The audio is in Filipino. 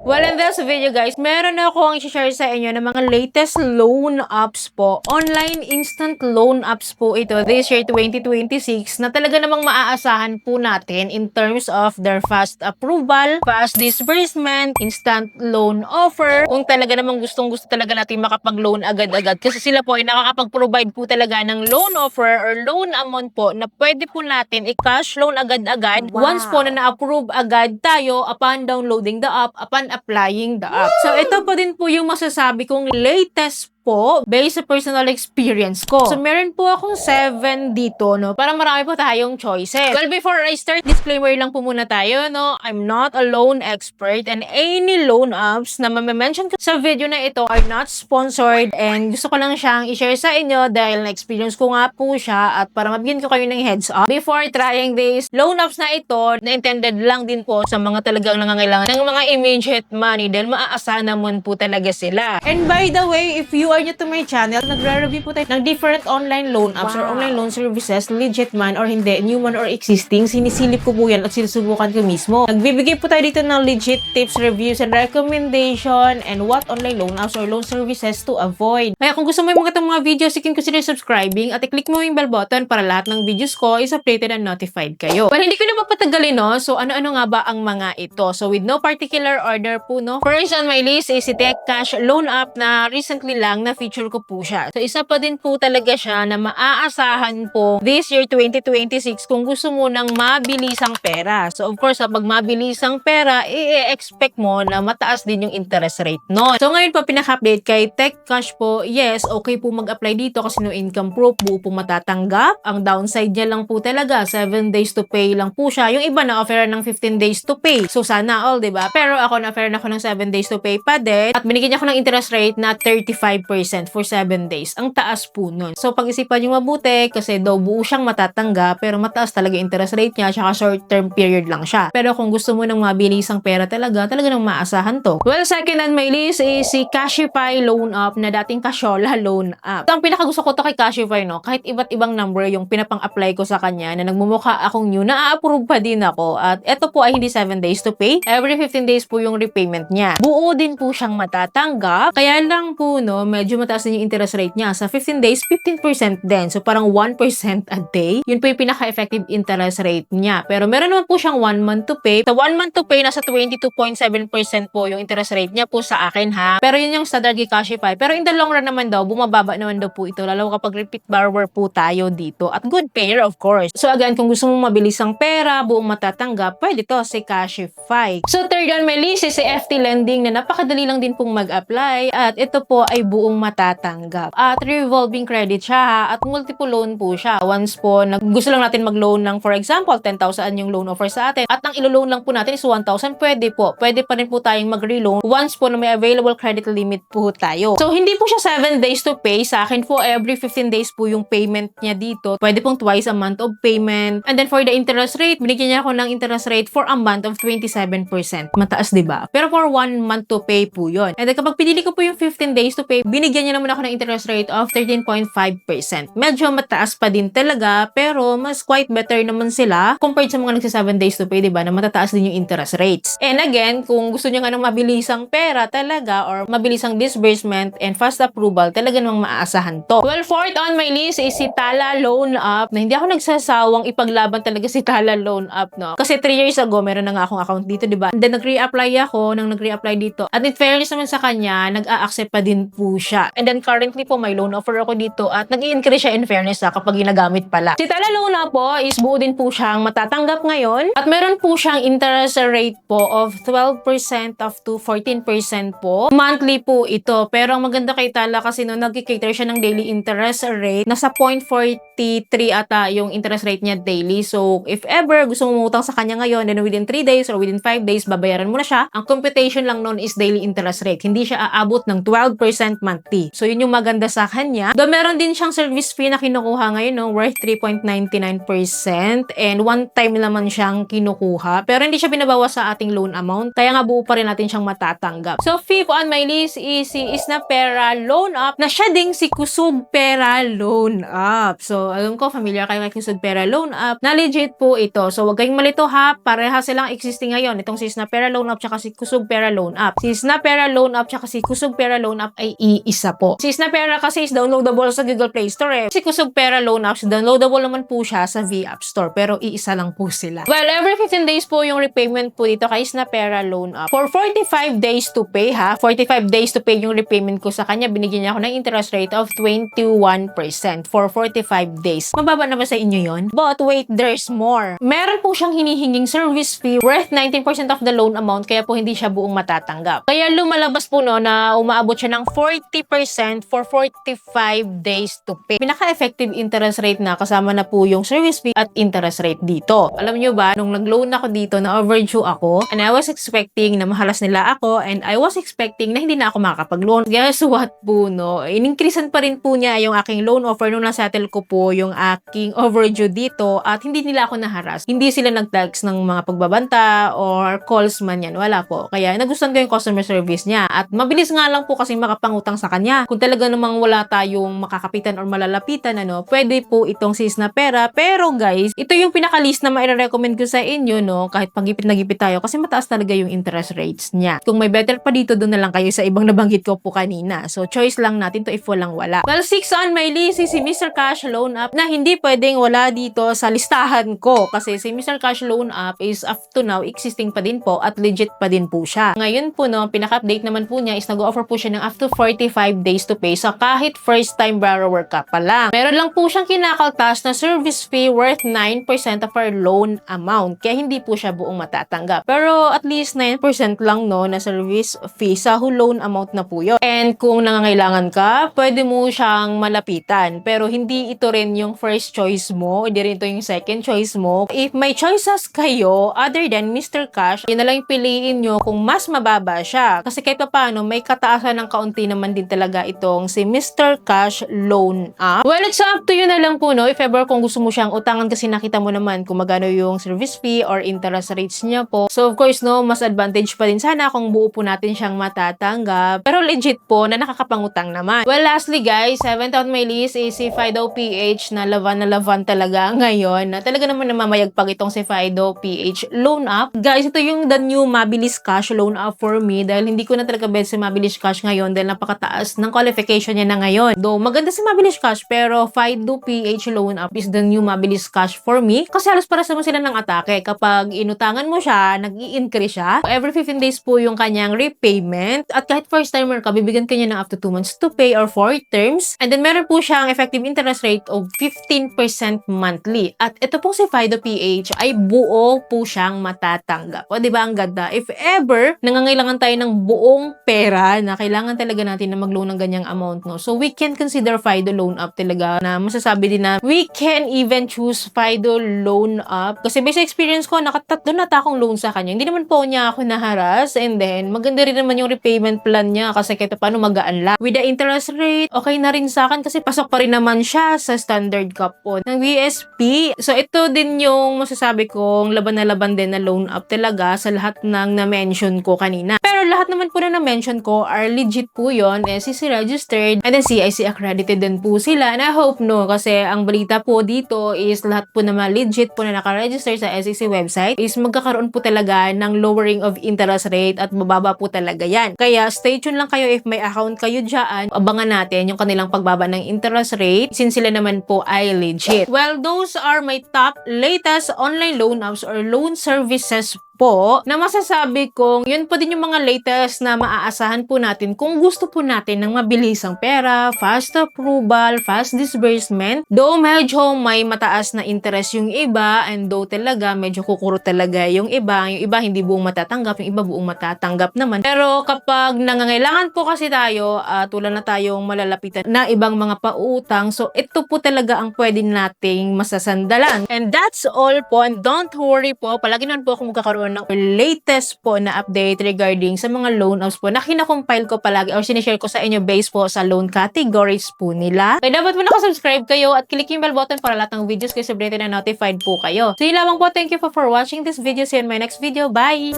Well, in this video guys, meron akong i-share sa inyo ng mga latest loan apps po. Online instant loan apps po ito this year 2026 na talaga namang maaasahan po natin in terms of their fast approval, fast disbursement, instant loan offer. Kung talaga namang gustong-gusto talaga natin makapag-loan agad-agad kasi sila po ay nakakapag-provide po talaga ng loan offer or loan amount po na pwede po natin i-cash loan agad-agad once po na na-approve agad tayo upon downloading the app, upon applying the app. So, ito po din po yung masasabi kong latest po based sa personal experience ko. So, meron po akong 7 dito, no? Parang marami po tayong choices. Well, before I start, disclaimer lang po muna tayo, no? I'm not a loan expert and any loan apps na ma-mention ko sa video na ito are not sponsored and gusto ko lang siyang i-share sa inyo dahil na-experience ko nga po siya at para mabigyan ko kayo ng heads up before trying this loan apps na ito na intended lang din po sa mga talagang nangangailangan ng mga immediate money dahil maaasahan naman po talaga sila. And by the way, if you are new to my channel, nagre-review po tayo ng different online loan apps or online loan services, legit man or hindi, new man or existing, sinisilip ko po yan at sinusubukan ko mismo. Nagbibigay po tayo dito ng legit tips, reviews, and recommendation and what online loan apps or loan services to avoid. Kaya kung gusto mo yung mga videos, you can consider subscribing at i-click mo yung bell button para lahat ng videos ko is updated and notified kayo. Well, hindi ko na mapatagalin, no? So, ano-ano nga ba ang mga ito? So, with no particular order po, no? First on my list is si TechCash loan app na recently lang na feature ko po siya. So, isa pa din po talaga siya na maaasahan po this year 2026 kung gusto mo ng mabilisang pera. So, of course, kapag mabilisang pera, i-expect mo na mataas din yung interest rate nun. So, ngayon po, pinaka-update kay TechCash po, yes, okay po mag-apply dito kasi no income proof, buo po matatanggap. Ang downside niya lang po talaga, 7 days to pay lang po siya. Yung iba na-offer ng 15 days to pay. So, sana all, diba? Pero ako na-offer ako ng 7 days to pay pa din at binigyan niya ako ng interest rate na 35% for 7 days. Ang taas po nun. So, pag-isipan nyo mabuti kasi daw buo siyang matatanggap pero mataas talaga interest rate niya tsaka short-term period lang siya. Pero kung gusto mo ng mabilisang pera talaga nang maasahan to. Well, second on my list is si Cashify loan app na dating Cashola loan app. So, ang pinakagusto ko to kay Cashify, no? Kahit iba't ibang number yung pinapang-apply ko sa kanya na nagmumukha akong new, na-approve pa din ako. At eto po ay hindi 7 days to pay. Every 15 days po yung repayment niya. Buo din po siyang matatanggap. Kaya lang po, no, medyo mataas din yung interest rate niya. Sa 15 days, 15% din. So, parang 1% a day. Yun po yung pinaka-effective interest rate niya. Pero meron naman po siyang 1 month to pay. Sa 1 month to pay, nasa 22.7% po yung interest rate niya po sa akin, ha. Pero yun yung standard kay Cashify. Pero in the long run naman daw, bumababa naman daw po ito. Lalo kapag repeat borrower po tayo dito. At good payer, of course. So, again, kung gusto mong mabilisang pera, buong matatanggap, pwede to si Cashify. So, third on my list is si FT Lending na napakadali lang din pong mag-apply. At ito po ay buong matatanggap. At revolving credit siya, ha? At multiple loan po siya. Once po, gusto lang natin mag-loan ng, for example, 10,000 yung loan offer sa atin. At ang ilo-loan lang po natin is 1,000, pwede po. Pwede pa rin po tayong mag-reloan once po na may available credit limit po tayo. So, hindi po siya 7 days to pay. Sa akin po, every 15 days po yung payment niya dito. Pwede pong twice a month of payment. And then for the interest rate, binigyan niya ako ng interest rate for a month of 27%. Mataas, diba? Pero for 1 month to pay po yun. And then kapag pinili ko po yung 15 days to pay, binigyan niya naman ako ng interest rate of 13.5%. Medyo mataas pa din talaga, pero mas quite better naman sila compared sa mga nagsa 7 days to pay, diba? Na matataas din yung interest rates. And again, kung gusto niyo nga ng mabilisang pera talaga or mabilisang disbursement and fast approval, talaga namang maaasahan to. Well, fourth on my list is si Tala loan app na hindi ako nagsasawang ipaglaban talaga si Tala loan app, no? Kasi 3 years ago, meron na nga akong account dito, diba? And then nag-reapply ako, nang nag-reapply dito. At in fairness naman sa kanya, nag-a-accept pa din po siya. And then currently po, may loan offer ako dito at nag-i-increase siya in fairness kapag ginagamit pala. Si Tala loan app po is buo din po siyang matatanggap ngayon at meron po siyang interest rate po of 12% up to 14% po. Monthly po ito. Pero ang maganda kay Tala kasi no, nag-cater siya ng daily interest rate. Nasa 0.43 ata yung interest rate niya daily. So, if ever gusto mo umutang sa kanya ngayon, then within 3 days or within 5 days, babayaran mo na siya. Ang computation lang nun is daily interest rate. Hindi siya aabot ng 12% monthly. monthly. So, yun yung maganda sa kanya. Though meron din siyang service fee na kinukuha ngayon, no, worth 3.99% and one time naman siyang kinukuha. Pero hindi siya binabawas sa ating loan amount. Kaya nga buo pa rin natin siyang matatanggap. So, fifth on my list is si Isnapera Loan Up na siya ding si Kusog Pera Loan Up. So, alam ko, familiar kayo kay Kusog Pera Loan Up na legit po ito. So, wag kayong malito ha. Pareha silang existing ngayon. Itong si Isnapera Loan Up tsaka si Kusog Pera Loan Up. Si Isnapera Loan Up tsaka si Kusog Pera Loan Up ay iisa po. Si Isnapera kasi is downloadable sa Google Play Store eh. Si Kusog Pera Loan Up, downloadable naman po siya sa V-App Store. Pero iisa lang po sila. Well, every 15 days po yung repayment po dito kay Isnapera Loan Up. For 45 days to pay ha. 45 days to pay yung repayment ko sa kanya. Binigyan niya ako ng interest rate of 21% for 45 days. Mababa na ba sa inyo yon? But wait, there's more. Meron po siyang hinihinging service fee worth 19% of the loan amount kaya po hindi siya buong matatanggap. Kaya lumalabas po no na umaabot siya ng 40% for 45 days to pay. Pinaka-effective interest rate na kasama na po yung service fee at interest rate dito. Alam nyo ba, nung nag-loan ako dito na overdue ako and I was expecting na mahalas nila ako and I was expecting na hindi na ako makakapag-loan. Guess what po no? In-increasean pa rin po niya yung aking loan offer nung nasettle ko po yung aking overdue dito at hindi nila ako naharas. Hindi sila nag-text ng mga pagbabanta or calls man yan. Wala po. Kaya nagustuhan ko yung customer service niya at mabilis nga lang po kasi makapangutang sa kanya. Kung talaga namang wala tayong makakapitan or malalapitan, ano, pwede po itong si Isnapera. Pero guys, ito yung pinaka-least na ma-recommend ko sa inyo, no? Kahit pagipit na gipit tayo kasi mataas talaga yung interest rates niya. Kung may better pa dito, doon na lang kayo sa ibang nabanggit ko po kanina. So, choice lang natin to if walang wala. Well, 6 on my list is si Mr. Cash Loan Up na hindi pwedeng wala dito sa listahan ko kasi si Mr. Cash Loan Up is up to now existing pa din po at legit pa din po siya. Ngayon po no, pinaka-update naman po niya is nag-offer po siya ng up to 45 days to pay sa kahit first time borrower ka pa lang. Meron lang po siyang kinakaltas na service fee worth 9% of our loan amount. Kaya hindi po siya buong matatanggap. Pero at least 9% lang no na service fee sa whole loan amount na po yun. And kung nangangailangan ka, pwede mo siyang malapitan. Pero hindi ito rin yung first choice mo, hindi rin ito yung second choice mo. If may choices kayo other than Mr. Cash, yun na lang yung piliin nyo kung mas mababa siya. Kasi kahit pa paano, may kataasan ng kaunti naman din talaga itong si Mr. Cash Loan Up. Well, it's up to you na lang po, no? If ever kung gusto mo siyang utangan kasi nakita mo naman kung magano yung service fee or interest rates niya po. So, of course, no, mas advantage pa din sana kung buo po natin siyang matatanggap. Pero legit po na nakakapangutang naman. Well, lastly guys, 7th on my list is si Fido PH na lavan talaga ngayon. Na talaga naman namamayagpag itong si Fido PH Loan Up. Guys, ito yung the new Mabilis Cash Loan Up for me dahil hindi ko na talaga bet si Mabilis Cash ngayon dahil napakataas ng qualification niya na ngayon. Though maganda si Mabilis Cash pero Fido PH Loan Up is the new Mabilis Cash for me kasi halos para sa sila ng atake. Kapag inutangan mo siya, nag-i-increase siya. Every 15 days po yung kanyang repayment at kahit first timer ka, bibigyan ka niya ng up to 2 months to pay or 4 terms. And then meron po siyang effective interest rate of 15% monthly. At ito pong si Fido PH ay buo po siyang matatanggap. O diba ang ganda? If ever nangangailangan tayo ng buong pera na kailangan talaga natin na mag-loan ng ganyang amount, no? So we can consider Fido Loan Up talaga na masasabi din na we can even choose Fido Loan Up. Kasi based sa experience ko, nakatatlo na akong loan sa kanya. Hindi naman po niya ako naharas and then maganda rin naman yung repayment plan niya kasi kahit paano magaan lang. With the interest rate, okay na rin sa akin kasi pasok pa rin naman siya sa standard cap po ng VSP. So ito din yung masasabi kong laban na laban din na loan up talaga sa lahat ng na-mention ko kanina. Pero lahat naman po na na-mention ko are legit po yun. SEC registered and then CIC accredited din po sila. And I hope no kasi ang balita po dito is lahat po na legit po na nakaregister sa SEC website is magkakaroon po talaga ng lowering of interest rate at mababa po talaga yan. Kaya stay tuned lang kayo if may account kayo dyan. Abangan natin yung kanilang pagbaba ng interest rate since sila naman po ay legit. Well, those are my top latest online loan apps or loan services po na masasabi kong yun po din yung mga latest na maaasahan po natin kung gusto po natin ng mabilisang pera, fast approval, fast disbursement. Though medyo may mataas na interest yung iba and though talaga medyo kukuro talaga yung iba hindi buong matatanggap, yung iba buong matatanggap naman. Pero kapag nangangailangan po kasi tayo, tulad na tayong malalapitan na ibang mga pautang, so ito po talaga ang pwede nating masasandalan. And that's all po and don't worry po, palagi naman po ako magkakaroon magkaroon ng latest po na update regarding sa mga loan apps po na kinakompile ko palagi or sinishare ko sa inyo based po sa loan categories po nila. Kaya dapat po nakasubscribe kayo at click yung bell button para lahat ng videos kayo sabrete na notified po kayo. So yun lamang po. Thank you for watching this video. See you in my next video. Bye!